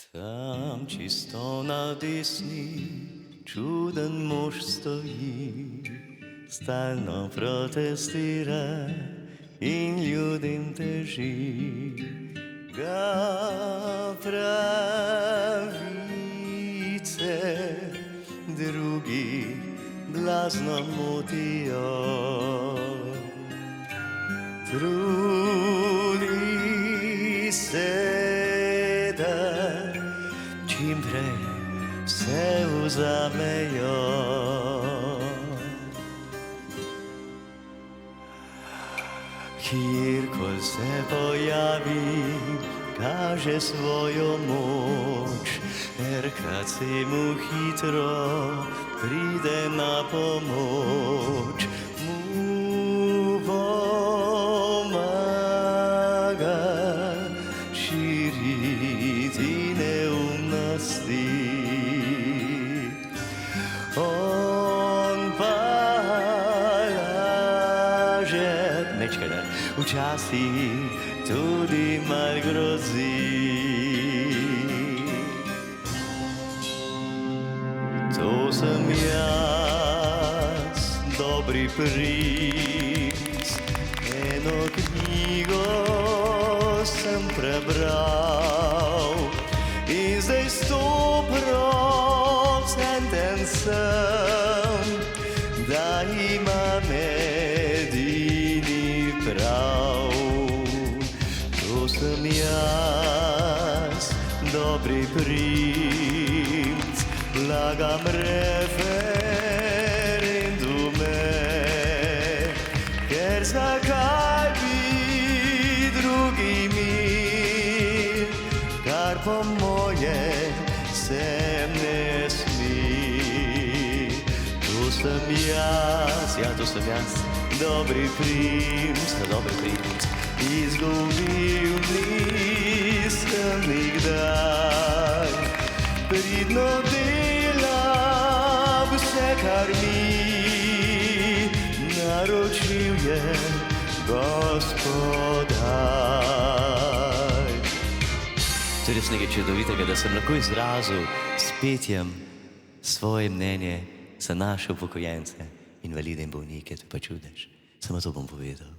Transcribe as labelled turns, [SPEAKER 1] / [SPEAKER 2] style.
[SPEAKER 1] Tam čisto na desni čuden mož stoji, stalno protestira in ljudem teži. Ga pravice drugi blazno motijo. Trudi se, da čim prej vse vzamejo. Kjerkoli se pojavi, kaže svojo moč, RKC mu hitro pride na pomoč. Mu pomaga širiti neumnosti. On pa laže, nečkaj ne, včasih tudi mal grozi. To sem jaz, dobri princ, eno knjigo sem prebral in zdaj 100% sem, da imam edini prav. To sem jaz, dobri princ, vlagam referendume, ker zakaj bi drugi mir, kar po moje sem ne smi. To sem jaz, ja, to sem jaz, dobri princ, izgubil nisem nikdaj. Pridno delam vse, kar mi naročil je Gospodar. To je res nekaj čudovitega, da sem lahko izrazil s petjem svoje mnenje za naše upokojence, invalide in bolnike, to je pa čudež. Samo to bom povedal.